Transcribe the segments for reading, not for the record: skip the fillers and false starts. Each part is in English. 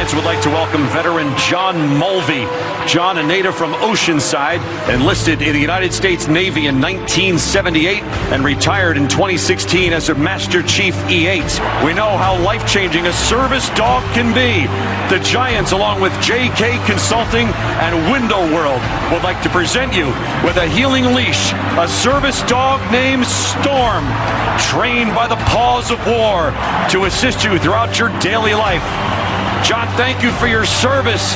Giants would like to welcome veteran John Mulvey. John, a native from Oceanside, enlisted in the United States Navy in 1978 and retired in 2016 as a Master Chief E8. We know how life-changing a service dog can be. The Giants, along with JK Consulting and Window World, would like to present you with a healing leash, a service dog named Storm, trained by the Paws of War to assist you throughout your daily life. John, thank you for your service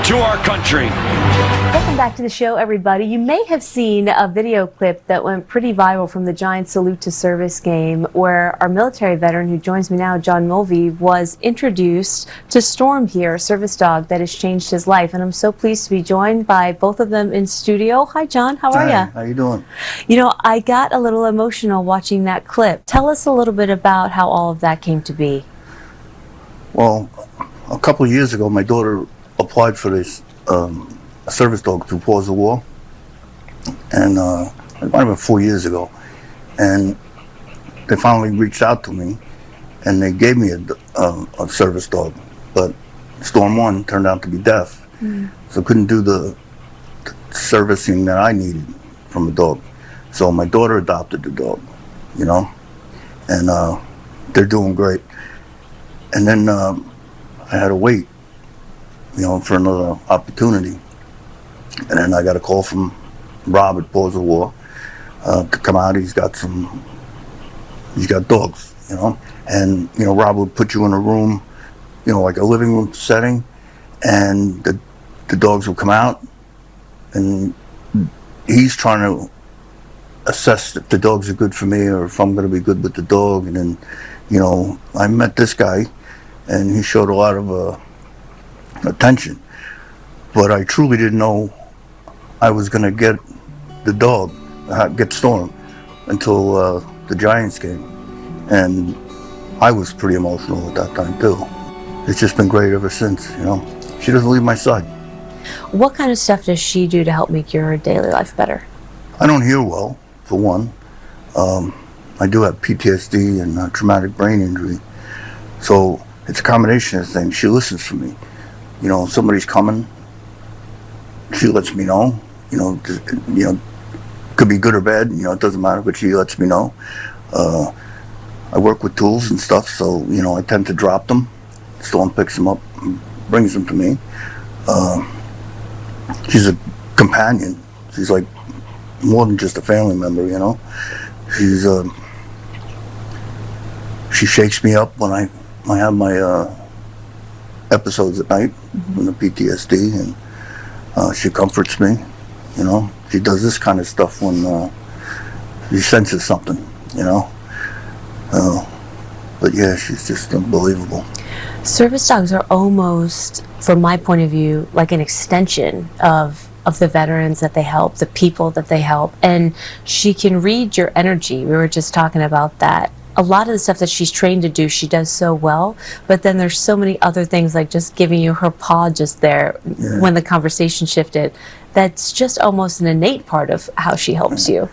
to our country. Welcome back to the show, everybody. You may have seen a video clip that went pretty viral from the Giants Salute to Service game, where our military veteran who joins me now, John Mulvey, was introduced to Storm here, a service dog that has changed his life. And I'm so pleased to be joined by both of them in studio. Hi, John. How are you? How you doing? You know, I got a little emotional watching that clip. Tell us a little bit about how all of that came to be. Well, a couple of years ago, my daughter applied for this service dog through Paws of War, and it might have been 4 years ago, and they finally reached out to me, and they gave me a service dog, but Storm 1 turned out to be deaf, so couldn't do the servicing that I needed from a dog. So my daughter adopted the dog, you know, and they're doing great. And then I had to wait, you know, for another opportunity. And then I got a call from Rob at Paws of War to come out. He's got dogs, you know. And, you know, Rob would put you in a room, you know, like a living room setting, and the dogs would come out, and he's trying to assess if the dogs are good for me or if I'm going to be good with the dog. And then, you know, I met this guy, and he showed a lot of attention, but I truly didn't know I was going to get the dog, get Storm, until the Giants game, and I was pretty emotional at that time too. It's just been great ever since, you know. She doesn't leave my side. What kind of stuff does she do to help make your daily life better? I don't hear well, for one. I do have PTSD and traumatic brain injury, so it's a combination of things. She listens for me. You know, if somebody's coming, she lets me know. You know, could be good or bad. You know, it doesn't matter, but she lets me know. I work with tools and stuff, so you know, I tend to drop them. Storm picks them up, and brings them to me. She's a companion. She's like more than just a family member. You know, she shakes me up when I have my episodes at night from the PTSD, and she comforts me, you know. She does this kind of stuff when she senses something, you know. But yeah, she's just unbelievable. Service dogs are almost, from my point of view, like an extension of the veterans that they help, the people that they help, and she can read your energy. We were just talking about that. A lot of the stuff that she's trained to do, she does so well, but then there's so many other things, like just giving you her paw just there when the conversation shifted. That's just almost an innate part of how she helps you.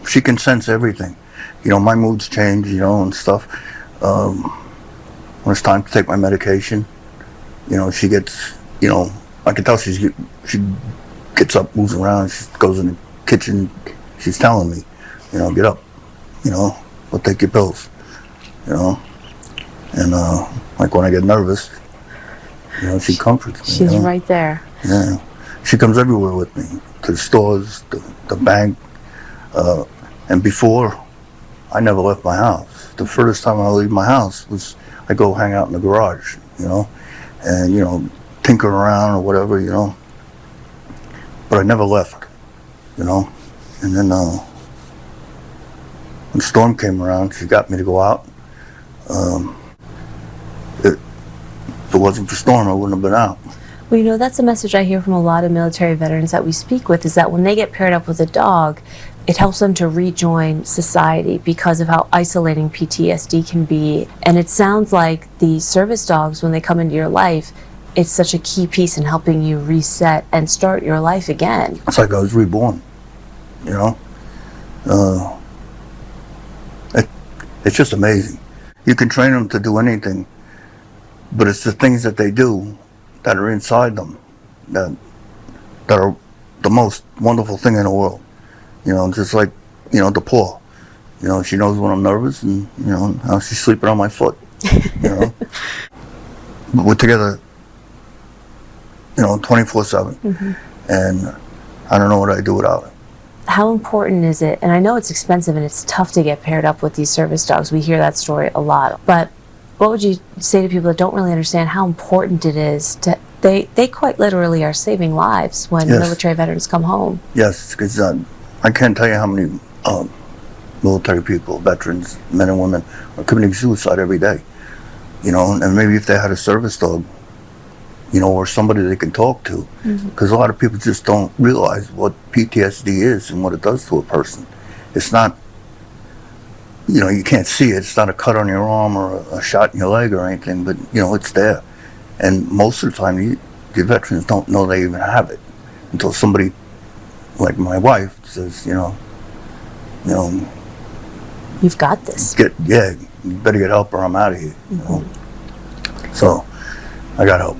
She can sense everything. You know, my moods change, you know, and stuff. When it's time to take my medication, you know, she gets, you know, I can tell she gets up, moves around, she goes in the kitchen, she's telling me, you know, get up, you know, go take your pills, you know. And like when I get nervous, you know, she comforts me. She's you know? right there. Yeah. She comes everywhere with me, to the stores, the bank, and before, I never left my house. The furthest time I leave my house was I go hang out in the garage, you know, and, you know, tinker around or whatever, you know. But I never left, you know. And then when Storm came around, she got me to go out. If it wasn't for Storm, I wouldn't have been out. Well, you know, that's a message I hear from a lot of military veterans that we speak with, is that when they get paired up with a dog, it helps them to rejoin society because of how isolating PTSD can be. And it sounds like the service dogs, when they come into your life, it's such a key piece in helping you reset and start your life again. It's like I was reborn, you know. It's just amazing. You can train them to do anything, But it's the things that they do that are inside them that are the most wonderful thing in the world. You know, just like, you know, the paw. You know, she knows when I'm nervous, and, you know, how she's sleeping on my foot. You know, but we're together, you know, 24/7, and I don't know what I'd do without her. How important is it? And I know it's expensive and it's tough to get paired up with these service dogs. We hear that story a lot. But what would you say to people that don't really understand how important it is to? They quite literally are saving lives when Yes. military veterans come home. Yes, because I can't tell you how many military people, veterans, men and women, are committing suicide every day. You know, and maybe if they had a service dog, you know, or somebody they can talk to, because a lot of people just don't realize what PTSD is and what it does to a person. It's not, you know, you can't see it. It's not a cut on your arm or a shot in your leg or anything, but, you know, it's there. And most of the time, the veterans don't know they even have it until somebody, like my wife, says, you know, You've got this. you better get help or I'm out of here. You know? So, I got help.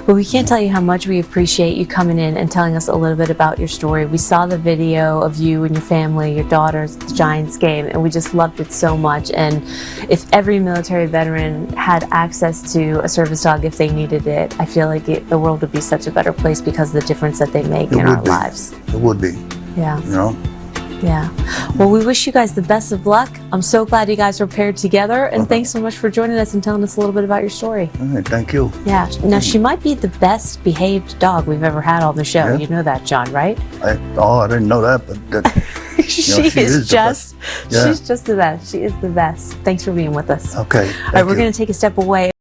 Well, we can't tell you how much we appreciate you coming in and telling us a little bit about your story. We saw the video of you and your family, your daughter's Giants game, and we just loved it so much. And if every military veteran had access to a service dog if they needed it, I feel like the world would be such a better place because of the difference that they make in our lives. It would be. Yeah. You know? Yeah. Well, we wish you guys the best of luck. I'm so glad you guys were paired together, and thanks so much for joining us and telling us a little bit about your story. All right, thank you. Yeah. Now, she might be the best behaved dog we've ever had on the show. Yeah. You know that, John, right? I didn't know that, but that, she she is is the just, best. Yeah. she's just the best. She is the best. Thanks for being with us. Okay. All right, we're going to take a step away.